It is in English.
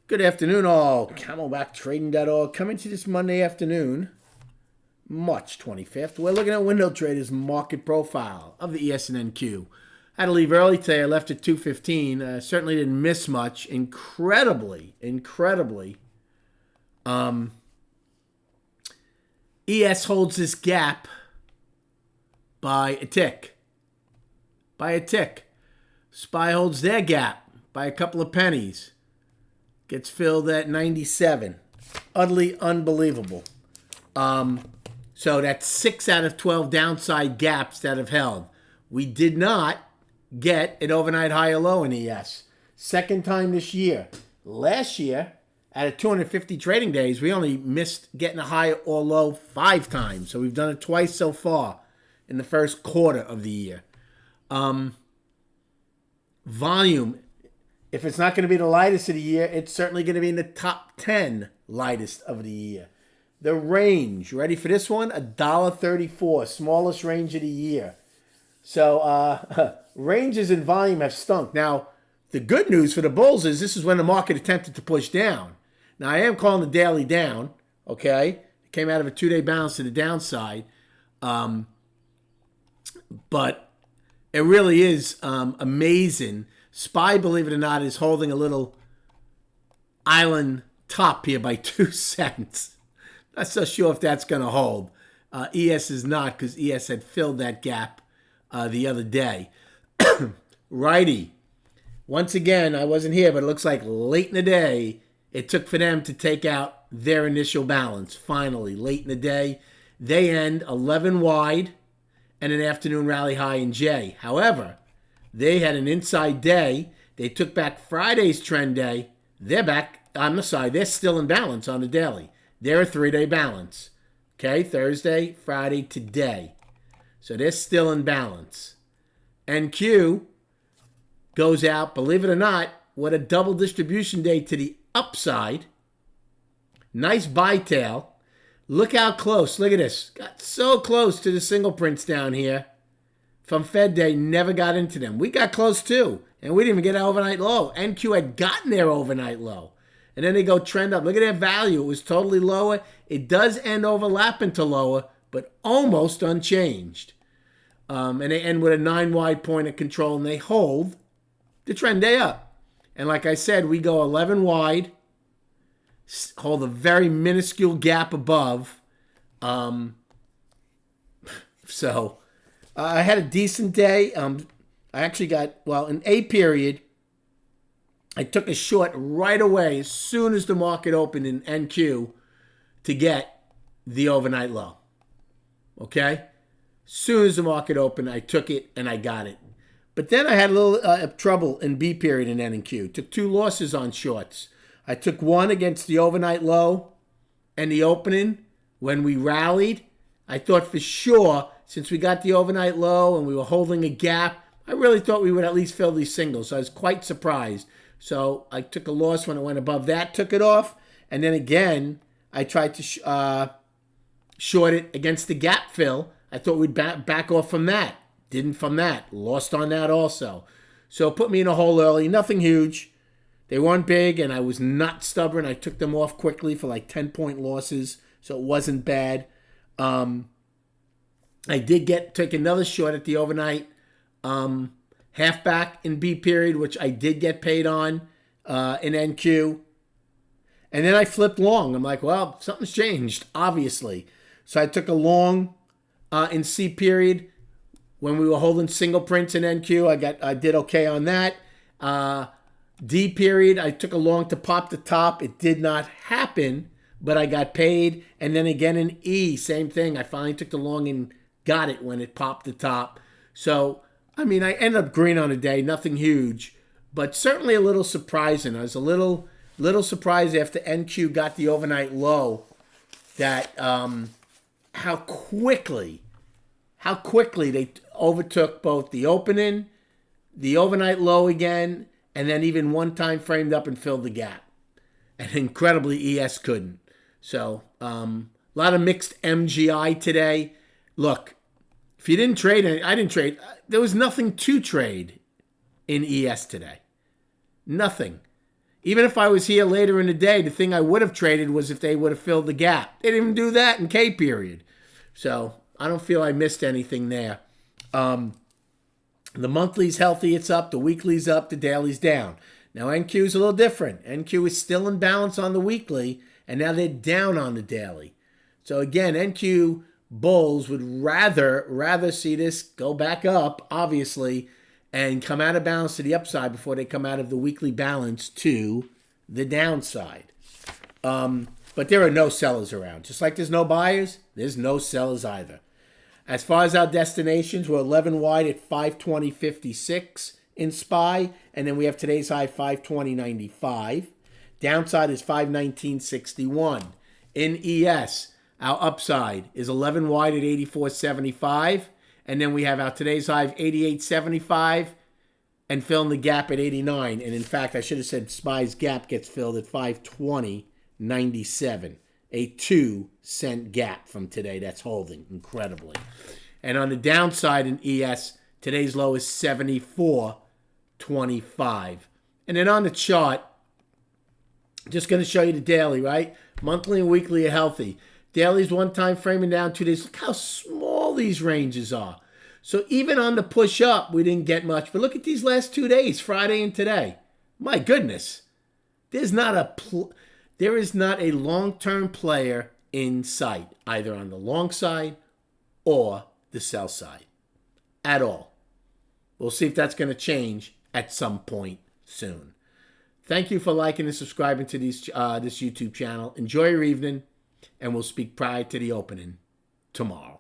Good afternoon, all. CamelbackTrading.org coming to this Monday afternoon, March 25th. We're looking at Window Trader's market profile of the ES and NQ. I had to leave early today. I left at 2:15. Certainly didn't miss much. Incredibly, ES holds this gap by a tick. SPY holds their gap by a couple of pennies. Gets filled at 97. Utterly unbelievable. So that's 6 out of 12 downside gaps that have held. We did not get an overnight high or low in ES. Second time this year. Last year, out of 250 trading days, we only missed getting a high or low 5 times. So we've done it twice so far in the first quarter of the year. Volume. If it's not going to be the lightest of the year, it's certainly going to be in the top 10 lightest of the year. The range, ready for this one? $1.34, smallest range of the year. So ranges and volume have stunk. Now, the good news for the bulls is this is when the market attempted to push down. Now, I am calling the daily down, okay? It came out of a 2-day bounce to the downside. But it really is amazing. SPY, believe it or not, is holding a little island top here by 2 cents. Not so sure if that's going to hold. ES is not, because ES had filled that gap the other day. Righty. Once again, I wasn't here, but it looks like late in the day, it took for them to take out their initial balance. Finally, late in the day, they end 11 wide and an afternoon rally high in J. However, they had an inside day. They took back Friday's trend day. They're back on the side. They're still in balance on the daily. They're a 3-day balance. Okay, Thursday, Friday, today. So they're still in balance. NQ goes out, believe it or not, with a double distribution day to the upside. Nice buy tail. Look how close. Look at this. Got so close to the single prints down here. From Fed Day, never got into them. We got close too, and we didn't even get an overnight low. NQ had gotten their overnight low. And then they go trend up. Look at their value. It was totally lower. It does end overlapping to lower, but almost unchanged. And they end with a 9-wide point of control, and they hold the trend day up. And like I said, we go 11 wide, hold a very minuscule gap above. I had a decent day. I actually got, in A period, I took a short right away as soon as the market opened in NQ to get the overnight low. Okay? As soon as the market opened, I took it and I got it. But then I had a little trouble in B period in N and Q. Took 2 losses on shorts. I took one against the overnight low and the opening when we rallied. I thought for sure, since we got the overnight low and we were holding a gap, I really thought we would at least fill these singles. So I was quite surprised. So I took a loss when it went above that, took it off. And then again, I tried to short it against the gap fill. I thought we'd back off from that. Didn't from that. Lost on that also. So it put me in a hole early. Nothing huge. They weren't big, and I was not stubborn. I took them off quickly for like 10-point losses, so it wasn't bad. I did take another short at the overnight halfback in B period, which I did get paid on in NQ. And then I flipped long. I'm like, well, something's changed, obviously. So I took a long in C period when we were holding single prints in NQ. I did okay on that. D period, I took a long to pop the top. It did not happen, but I got paid. And then again in E, same thing. I finally took the long and got it when it popped the top. So, I ended up green on the day. Nothing huge, but certainly a little surprising. I was a little surprised after NQ got the overnight low that how quickly they overtook both the opening, the overnight low again, and then even one time framed up and filled the gap. And incredibly, ES couldn't. So, a lot of mixed MGI today. Look, if you didn't trade, I didn't trade, there was nothing to trade in ES today. Nothing. Even if I was here later in the day, the thing I would have traded was if they would have filled the gap. They didn't even do that in K period. So I don't feel I missed anything there. The monthly's healthy, it's up. The weekly's up, the daily's down. Now NQ is a little different. NQ is still in balance on the weekly, and now they're down on the daily. So again, NQ bulls would rather see this go back up, obviously, and come out of balance to the upside before they come out of the weekly balance to the downside. But there are no sellers around. Just like there's no buyers, there's no sellers either. As far as our destinations, we're 11 wide at 520.56 in SPY, and then we have today's high 520.95. Downside is 519.61. In ES, our upside is 11 wide at 84.75. And then we have our today's high of 88.75 and filling the gap at 89. And in fact, I should have said SPY's gap gets filled at 520.97. A 2-cent gap from today. That's holding incredibly. And on the downside in ES, today's low is 74.25. And then on the chart, just going to show you the daily, right? Monthly and weekly are healthy. Daily's one time framing down 2 days. Look how small these ranges are. So even on the push up, we didn't get much. But look at these last 2 days, Friday and today. My goodness. There is not a long-term player in sight, either on the long side or the sell side at all. We'll see if that's going to change at some point soon. Thank you for liking and subscribing to this YouTube channel. Enjoy your evening. And we'll speak prior to the opening tomorrow.